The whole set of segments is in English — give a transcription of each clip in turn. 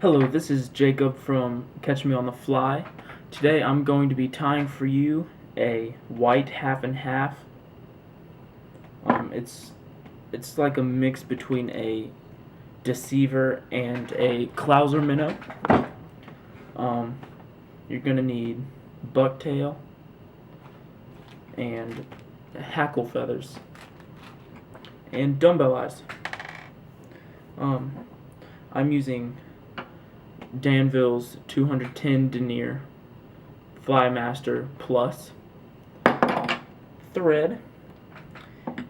Hello, this is Jacob from Catch Me on the Fly. Today I'm going to be tying for you a white half and half. It's like a mix between a deceiver and a clouser minnow. Um, you're gonna need bucktail and hackle feathers and dumbbell eyes. Um, I'm using Danville's 210 denier Flymaster Plus thread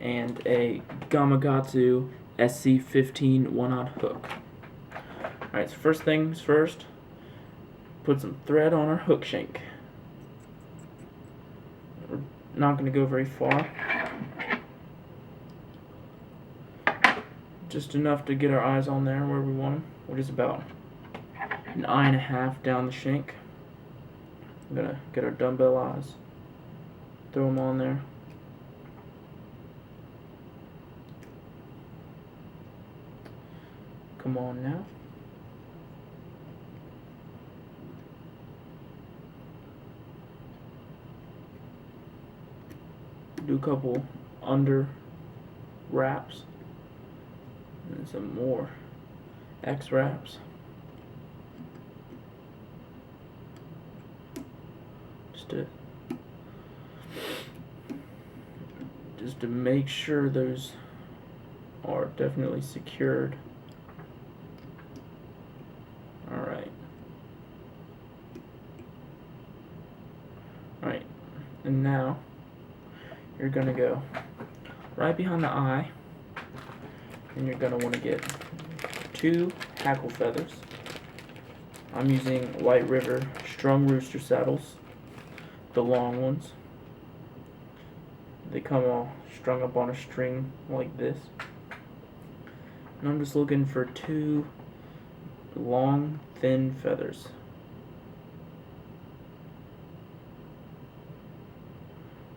and a Gamakatsu SC15 one-odd hook. Alright, so first things first, put some thread on our hook shank. We're not going to go very far. Just enough to get our eyes on there where we want them, which is about an eye and a half down the shank. I'm going to get our dumbbell eyes, throw them on there. Come on now. Do a couple under wraps and some more X wraps. Just to make sure those are definitely secured. Alright. Alright. And now you're gonna go right behind the eye, and you're gonna want to get 2 hackle feathers. I'm using White River strung rooster saddles, the long ones. They come all strung up on a string like this. And I'm just looking for 2 long, thin feathers.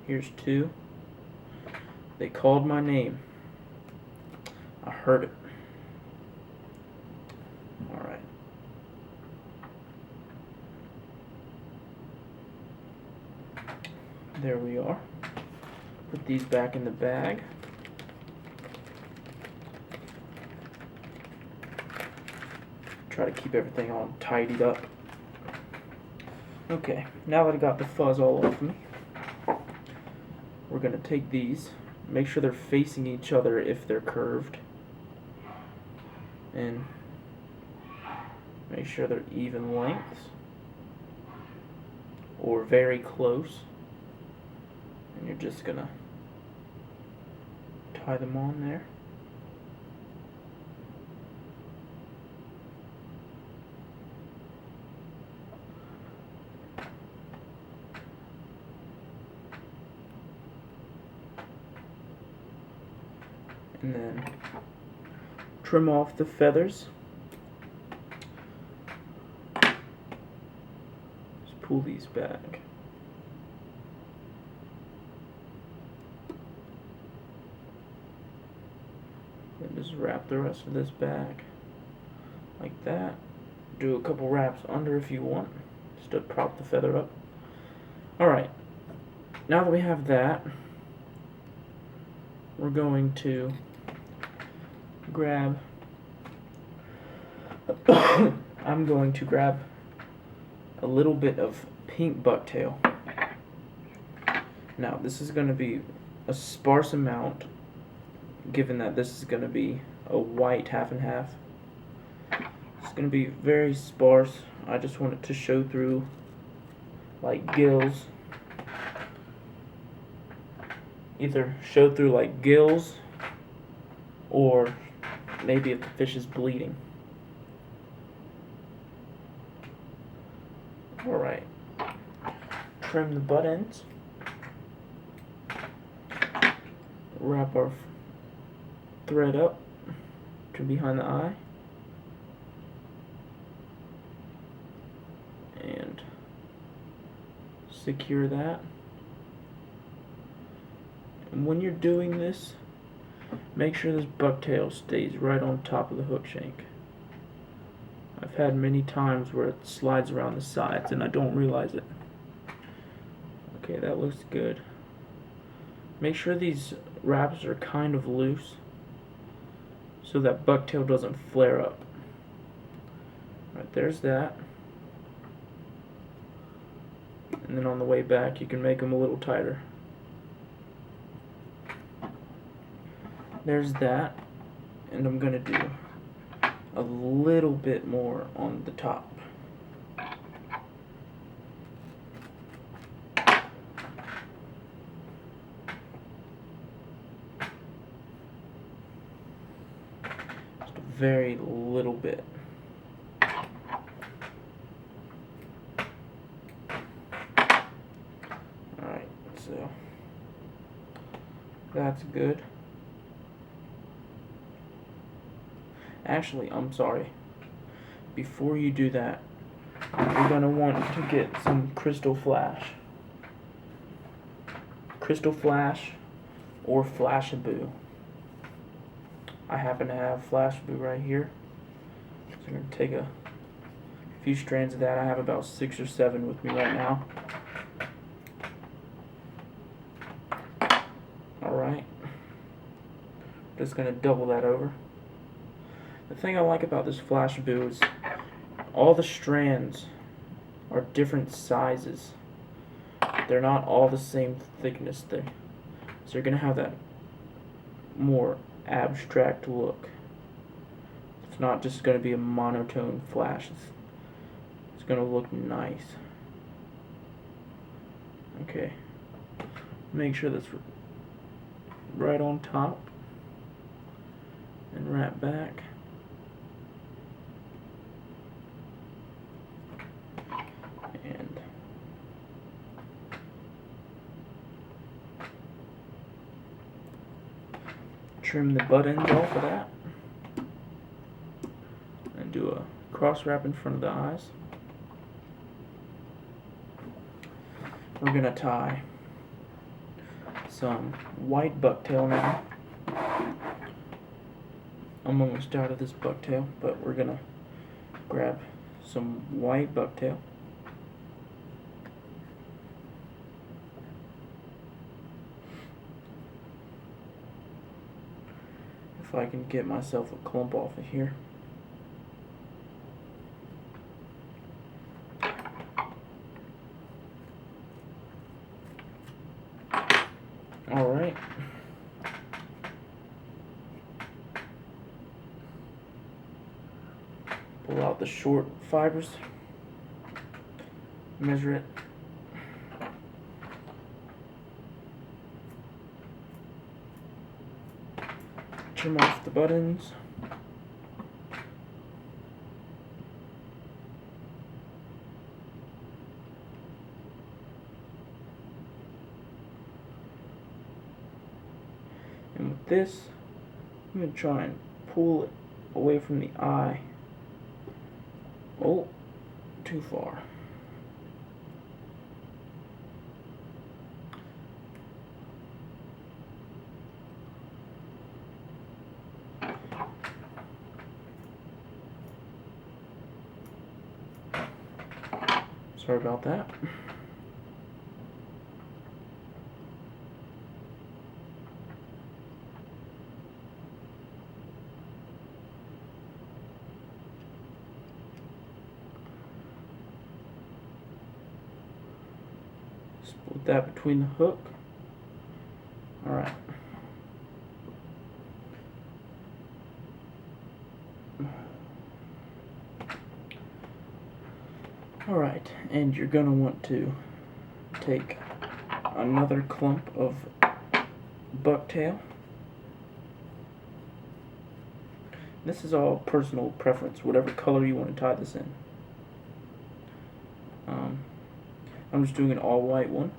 Here's 2. They called my name. I heard it. Alright. There we are. Put these back in the bag. Try to keep everything all tidied up. Okay, now that I got the fuzz all off me, we're going to take these, make sure they're facing each other if they're curved, and make sure they're even lengths or very close. And you're just going to tie them on there. And then trim off the feathers. Just pull these back. And just wrap the rest of this back like that. Do a couple wraps under if you want, just to prop the feather up. Alright, now that we have that, we're going to grab I'm going to grab a little bit of pink bucktail. Now this is going to be a sparse amount, given that this is going to be a white half and half. It's going to be very sparse. I just want it to show through like gills. Either show through like gills, or maybe if the fish is bleeding. Alright. Trim the butt ends. Wrap our thread up to behind the eye. And secure that. And when you're doing this, make sure this bucktail stays right on top of the hook shank. I've had many times where it slides around the sides and I don't realize it. Okay, that looks good. Make sure these wraps are kind of loose so that bucktail doesn't flare up. Alright, there's that. And then on the way back you can make them a little tighter. There's that. And I'm going to do a little bit more on the top. Just a very little bit. Alright, so that's good. Actually, I'm sorry. Before you do that, you're going to want to get some Crystal Flash. Crystal Flash or Flashaboo. I happen to have Flashaboo right here. So I'm going to take a few strands of that. I have about 6 or 7 with me right now. Alright. Just going to double that over. The thing I like about this Flashaboo is all the strands are different sizes. They're not all the same thickness there. So you're going to have that more abstract look. It's not just going to be a monotone flash. It's going to look nice. Okay. Make sure that's right on top. And wrap back. And trim the butt ends off of that. And do a cross wrap in front of the eyes. We're going to tie some white bucktail now. I'm almost out of this bucktail, but we're going to grab some white bucktail. If I can get myself a clump off of here. Alright. Pull out the short fibers. Measure it. Trim off the buttons. And with this, I'm going to try and pull it away from the eye. Oh, too far. Sorry about that. Split that between the hook. Alright. Alright, and you're going to want to take another clump of bucktail. This is all personal preference, whatever color you want to tie this in. I'm just doing an all white one.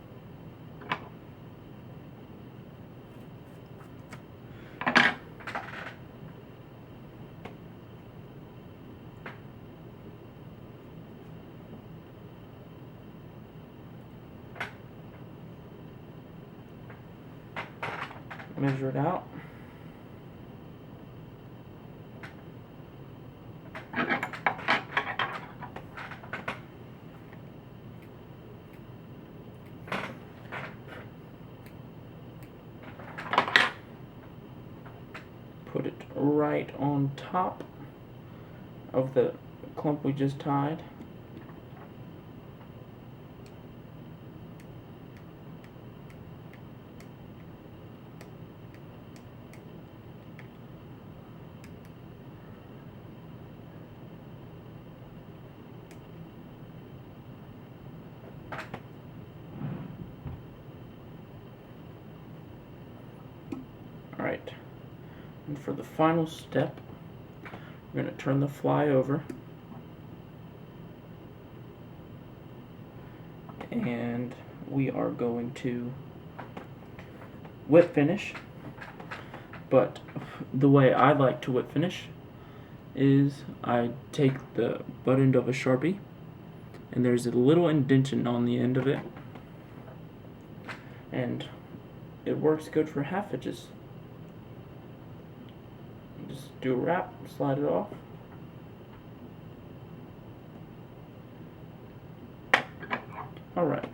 Measure it out. right on top of the clump we just tied. Alright, and for the final step, we're going to turn the fly over, and we are going to whip finish. But the way I like to whip finish is I take the butt end of a Sharpie, and there's a little indentation on the end of it, and it works good for half hitches. Just do a wrap, slide it off. Alright.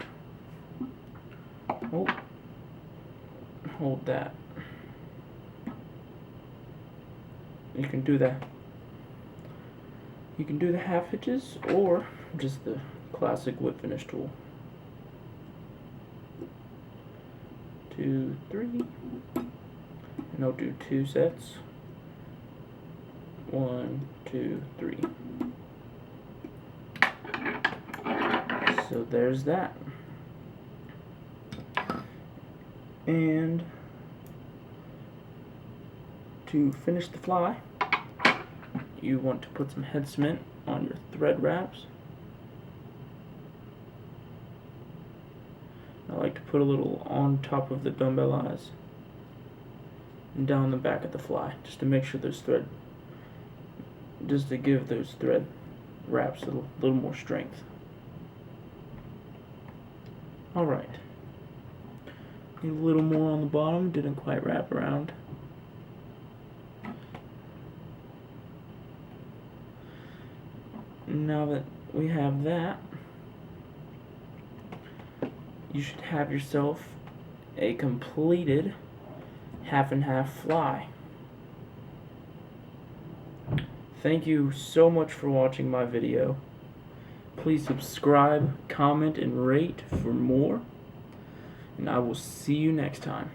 Oh, hold that. You can do that. You can do the half hitches or just the classic whip finish tool. 2, 3, and I'll do 2 sets. 1, 2, 3. So there's that. And to finish the fly, you want to put some head cement on your thread wraps. I like to put a little on top of the dumbbell eyes and down the back of the fly, just to make sure there's thread, just to give those thread wraps a little more strength. Alright, need a little more on the bottom, didn't quite wrap around. Now that we have that, you should have yourself a completed half and half fly. Thank you so much for watching my video. Please subscribe, comment, and rate for more. And I will see you next time.